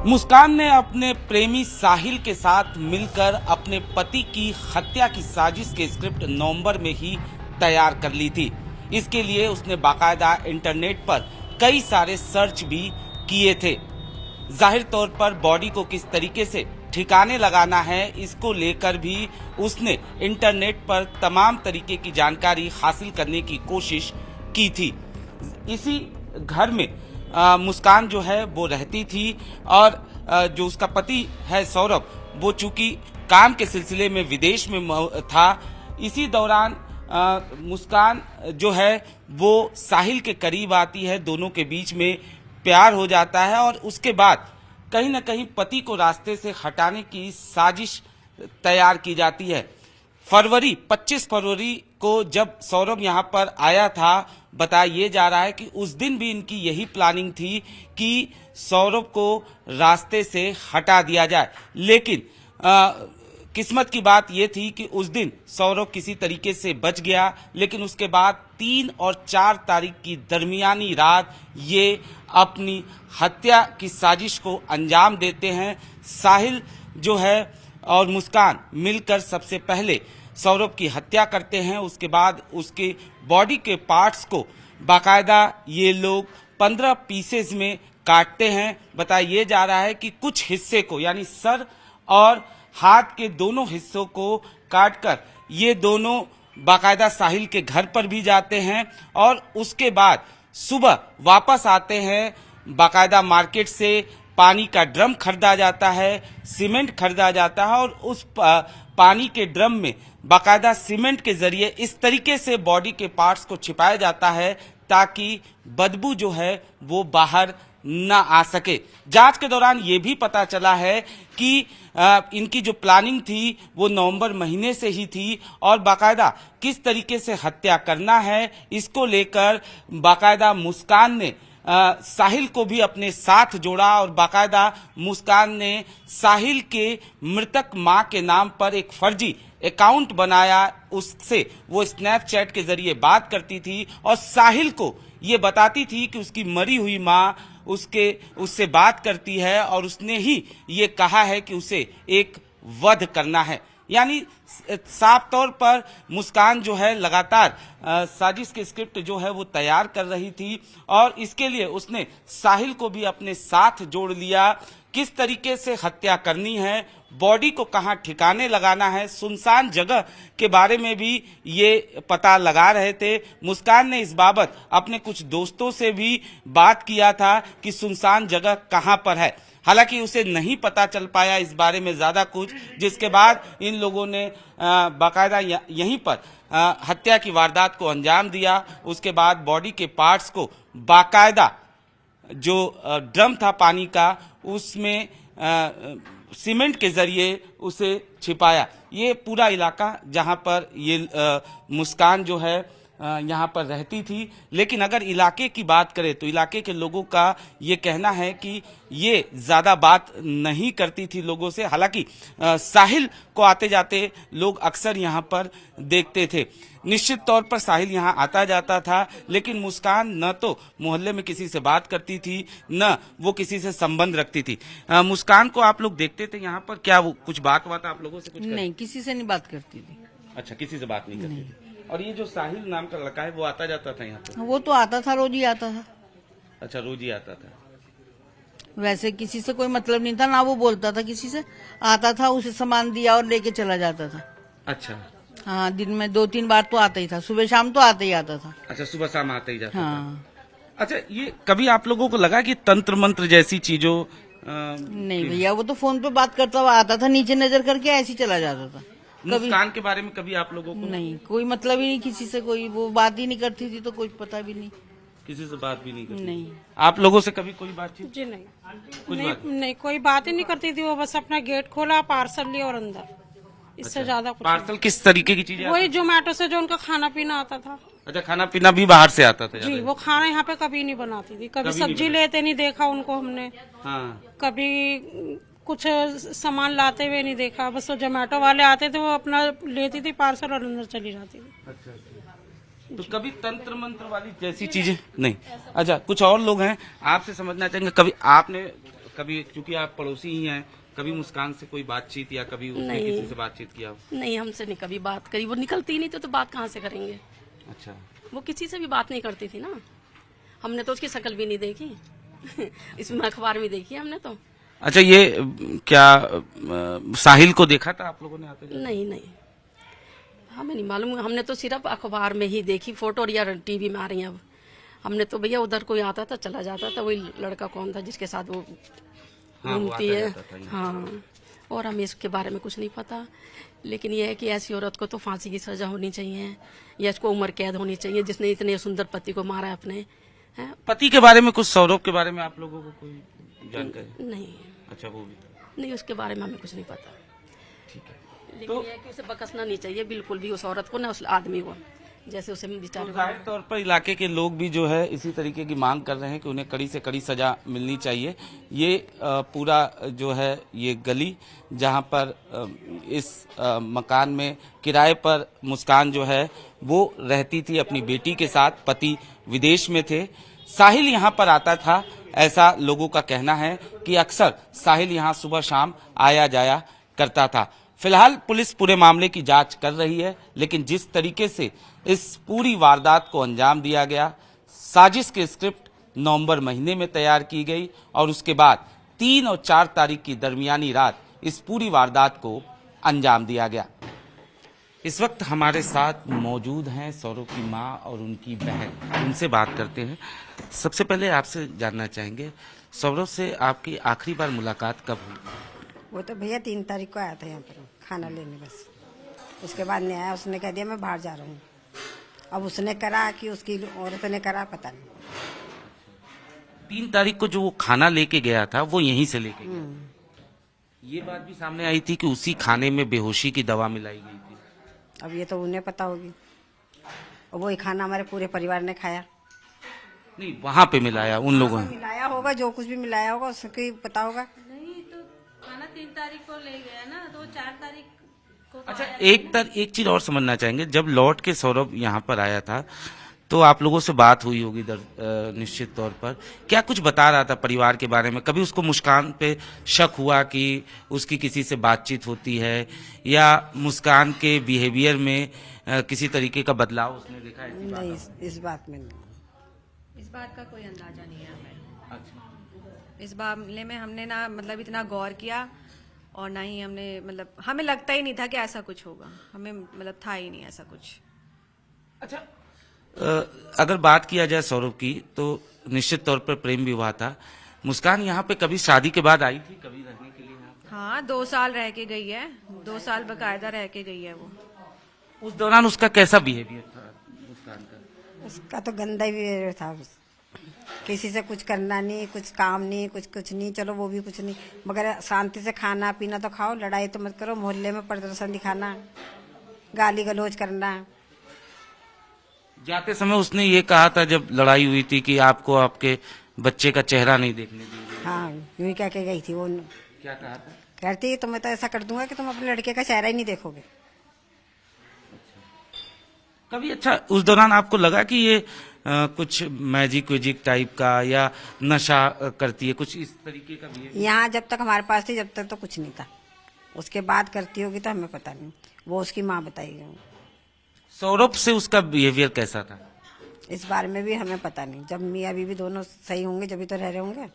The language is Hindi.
मुस्कान ने अपने प्रेमी साहिल के साथ मिलकर अपने पति की हत्या की साजिश के स्क्रिप्ट नवंबर में ही तैयार कर ली थी। इसके लिए उसने बाकायदा इंटरनेट पर कई सारे सर्च भी किए थे। जाहिर तौर पर बॉडी को किस तरीके से ठिकाने लगाना है, इसको लेकर भी उसने इंटरनेट पर तमाम तरीके की जानकारी हासिल करने की कोशिश की थी। इसी घर में मुस्कान जो है वो रहती थी और जो उसका पति है सौरभ, वो चूंकि काम के सिलसिले में विदेश में था, इसी दौरान मुस्कान जो है वो साहिल के करीब आती है, दोनों के बीच में प्यार हो जाता है और उसके बाद कहीं न कहीं पति को रास्ते से हटाने की साजिश तैयार की जाती है। 25 फरवरी को जब सौरभ यहाँ पर आया था, बताया ये जा रहा है कि उस दिन भी इनकी यही प्लानिंग थी कि सौरभ को रास्ते से हटा दिया जाए। लेकिन किस्मत की बात यह थी कि उस दिन सौरभ किसी तरीके से बच गया, लेकिन उसके बाद 3 और 4 तारीख की दरमियानी रात ये अपनी हत्या की साजिश को अंजाम देते हैं। साहिल जो है और मुस्कान मिलकर सबसे पहले सौरभ की हत्या करते हैं। उसके बाद उसके बॉडी के पार्ट्स को बाकायदा ये लोग 15 पीसेस में काटते हैं। बताया जा रहा है कि कुछ हिस्से को यानी सर और हाथ के दोनों हिस्सों को काटकर ये दोनों बाकायदा साहिल के घर पर भी जाते हैं और उसके बाद सुबह वापस आते हैं। बाकायदा मार्केट से पानी का ड्रम खरीदा जाता है, सीमेंट खरीदा जाता है और उस पानी के ड्रम में बाकायदा सीमेंट के जरिए इस तरीके से बॉडी के पार्ट्स को छिपाया जाता है ताकि बदबू जो है वो बाहर न आ सके। जांच के दौरान ये भी पता चला है कि इनकी जो प्लानिंग थी वो नवंबर महीने से ही थी और बाकायदा किस तरीके से हत्या करना है इसको लेकर बाकायदा मुस्कान ने साहिल को भी अपने साथ जोड़ा और बाकायदा मुस्कान ने साहिल के मृतक मां के नाम पर एक फर्जी अकाउंट बनाया। उससे वो स्नैपचैट के जरिए बात करती थी और साहिल को ये बताती थी कि उसकी मरी हुई मां उससे बात करती है और उसने ही ये कहा है कि उसे एक वध करना है। यानी साफ तौर पर मुस्कान जो है लगातार साजिश के स्क्रिप्ट जो है वो तैयार कर रही थी और इसके लिए उसने साहिल को भी अपने साथ जोड़ लिया। किस तरीके से हत्या करनी है, बॉडी को कहां ठिकाने लगाना है, सुनसान जगह के बारे में भी ये पता लगा रहे थे। मुस्कान ने इस बाबत अपने कुछ दोस्तों से भी बात किया था कि सुनसान जगह कहां पर है। हालांकि उसे नहीं पता चल पाया इस बारे में ज्यादा कुछ, जिसके बाद इन लोगों ने बाकायदा यहीं पर हत्या की वारदात को अंजाम दिया। उसके बाद बॉडी के पार्ट्स को बाकायदा जो ड्रम था पानी का उसमें सीमेंट के जरिए उसे छिपाया। ये पूरा इलाका जहां पर ये मुस्कान जो है यहाँ पर रहती थी। लेकिन अगर इलाके की बात करें तो इलाके के लोगों का ये कहना है कि ये ज्यादा बात नहीं करती थी लोगों से। हालांकि साहिल को आते जाते लोग अक्सर यहाँ पर देखते थे। निश्चित तौर पर साहिल यहाँ आता जाता था, लेकिन मुस्कान न तो मोहल्ले में किसी से बात करती थी न वो किसी से संबंध रखती थी। मुस्कान को आप लोग देखते थे यहाँ पर, क्या वो कुछ बात आप लोगों से कुछ नहीं, किसी से नहीं बात करती थी। अच्छा, किसी से बात नहीं करती थी। और ये जो साहिल नाम का लड़का है वो आता जाता था यहाँ पे? वो तो आता था, रोज ही आता था। अच्छा, रोज ही आता था। वैसे किसी से कोई मतलब नहीं था, ना वो बोलता था किसी से, आता था, उसे सामान दिया और लेके चला जाता था। अच्छा। हाँ, दिन में 2-3 बार तो आता ही था, सुबह शाम तो आता ही आता था। अच्छा, सुबह शाम आता ही जाता हाँ। था। अच्छा, ये कभी आप लोगों को लगा कि तंत्र मंत्र जैसी चीजों? नहीं भैया, वो तो फोन पे बात करता हुआ आता था, नीचे नजर करके ऐसे ही चला जाता था। मुस्कान के बारे में कभी आप लोगों को? नहीं, कोई मतलब ही नहीं किसी से, कोई वो बात ही नहीं करती थी तो कुछ पता भी नहीं। किसी से बात भी नहीं करती? नहीं। आप लोगों से कभी कोई बातचीत? जी नहीं, कुछ बात नहीं, कोई बात ही नहीं करती थी। वो बस अपना गेट खोला, पार्सल लिया और अंदर, इससे ज्यादा कुछ पार्सल किस तरीके की चीजें? वही जोमेटो से जो उनका खाना पीना आता था। अच्छा, खाना पीना भी बाहर से आता था? जी, वो खाना यहाँ पे कभी नहीं बनाती थी, कभी सब्जी लेते नहीं देखा उनको हमने। हाँ। कभी कुछ सामान लाते हुए नहीं देखा, बस वो जोमेटो वाले आते थे, वो अपना लेती थी पार्सल और अंदर चली जाती थी। अच्छा, तो कभी तंत्र मंत्र वाली जैसी चीजें नहीं? अच्छा, कुछ और लोग हैं, आपसे समझना चाहेंगे, कभी आपने कभी, क्योंकि आप पड़ोसी ही हैं, कभी मुस्कान से कोई बातचीत या कभी उसने नहीं। किसी से बातचीत किया हो? नहीं, हमसे नहीं कभी बात करी, वो निकलती ही नहीं तो बात कहाँ से करेंगे। अच्छा, वो किसी से भी बात नहीं करती थी ना, हमने तो उसकी शक्ल भी नहीं देखी इसमें अखबार में देखी हमने तो। अच्छा, ये क्या साहिल को देखा था आप लोगों ने आते जाते? नहीं नहीं, हमें नहीं मालूम, हमने तो सिर्फ अखबार में ही देखी फोटो, और या टीवी में आ रही है। अब हमने तो भैया उधर कोई आता था चला जाता था, वही लड़का कौन था जिसके साथ वो हाँ, वो घूमती आता है। जाता था ये। हाँ, और हमें इसके बारे में कुछ नहीं पता, लेकिन यह है कि ऐसी औरत को तो फांसी की सजा होनी चाहिए या इसको उम्र कैद होनी चाहिए जिसने इतने सुंदर पति को मारा है अपने। है? पति के बारे में कुछ, सौरभ के बारे में आप लोगों को कोई जानकारी? नहीं अच्छा, वो भी नहीं, उसके बारे में हमें कुछ नहीं पता, ठीक है। लेकिन तो- यह है कि उसे बकसना नहीं चाहिए बिल्कुल भी, उस औरत को ना उस आदमी को, जैसे उसे तो बेचारे जाहिर तौर पर इलाके के लोग भी जो है इसी तरीके की मांग कर रहे हैं कि उन्हें कड़ी से कड़ी सजा मिलनी चाहिए। ये पूरा जो है ये गली जहां पर इस मकान में किराए पर मुस्कान जो है वो रहती थी अपनी बेटी के साथ, पति विदेश में थे। साहिल यहां पर आता था, ऐसा लोगों का कहना है कि अक्सर साहिल यहां सुबह शाम आया जाया करता था। फिलहाल पुलिस पूरे मामले की जांच कर रही है, लेकिन जिस तरीके से इस पूरी वारदात को अंजाम दिया गया, साजिश की स्क्रिप्ट नवंबर महीने में तैयार की गई और उसके बाद 3 और 4 तारीख की दरमियानी रात इस पूरी वारदात को अंजाम दिया गया। इस वक्त हमारे साथ मौजूद हैं सौरभ की मां और उनकी बहन, उनसे बात करते हैं। सबसे पहले आपसे जानना चाहेंगे, सौरभ से आपकी आखिरी बार मुलाकात कब हुई? वो तो भैया 3 तारीख को आया था यहाँ पर खाना लेने, बस उसके बाद नहीं आया। उसने कह दिया मैं बाहर जा रहा हूँ। अब उसने करा कि उसकी औरत ने करा, पता नहीं। 3 तारीख को जो वो खाना लेके गया था वो यहीं से लेके गया। ये बात भी सामने आई थी कि उसी खाने में बेहोशी की दवा मिलाई गई थी। अब ये तो उन्हें पता होगी, और वही खाना हमारे पूरे परिवार ने खाया। नहीं, वहां पे मिलाया उन लोगों ने। मिलाया होगा, जो कुछ भी मिलाया होगा उसको ही पता होगा। नहीं तो खाना 3 तारीख को ले गया ना, तो 4 तारीख को अच्छा, एक चीज और समझना चाहेंगे, जब लौट के सौरभ यहाँ पर आया था तो आप लोगों से बात हुई होगी निश्चित तौर पर, क्या कुछ बता रहा था परिवार के बारे में? कभी उसको मुस्कान पे शक हुआ कि उसकी किसी से बातचीत होती है, या मुस्कान के बिहेवियर में किसी तरीके का बदलाव उसने देखा है? नहीं, इस बात में नहीं। इस बात का कोई अंदाजा नहीं है हमें। अच्छा, इस मामले में हमने ना मतलब इतना गौर किया, और ना ही हमने मतलब हमें लगता ही नहीं था कि ऐसा कुछ होगा, हमें मतलब था ही नहीं ऐसा कुछ। अच्छा, अगर बात किया जाए सौरभ की तो निश्चित तौर पर प्रेम विवाह था। मुस्कान यहाँ पे कभी शादी के बाद आई थी कभी रहने के लिए यहाँ पे? हाँ, 2 साल रह के गई है, 2 साल बकायदा रह के गई है वो। उस दौरान उसका कैसा बिहेवियर था मुस्कान का? उसका तो गंदा ही बिहेवियर था। किसी से कुछ करना नहीं, कुछ काम नहीं, कुछ नहीं, चलो वो भी कुछ नहीं, मगर शांति से खाना पीना तो खाओ, लड़ाई तो मत करो, मोहल्ले में प्रदर्शन दिखाना, गाली गलौज करना। जाते समय उसने ये कहा था जब लड़ाई हुई थी कि आपको आपके बच्चे का चेहरा नहीं देखने देंगे। हाँ, यूं ही कह के गई थी वो। क्या कहा था? कहती तो मैं तो ऐसा कर दूंगा कि तुम अपने लड़के का चेहरा ही नहीं देखोगे। कभी अच्छा उस दौरान आपको लगा कि ये कुछ मैजिक वेजिक टाइप का या नशा करती है, कुछ इस तरीके का बिहेवियर? यहाँ जब तक हमारे पास थी जब तक तो कुछ नहीं था, उसके बाद करती होगी तो हमें पता नहीं, वो उसकी माँ बताएगी। सौरभ से उसका बिहेवियर कैसा था? इस बारे में भी हमें पता नहीं। जब मियाँ बीवी दोनों सही होंगे जब भी तो रह रहे होंगे।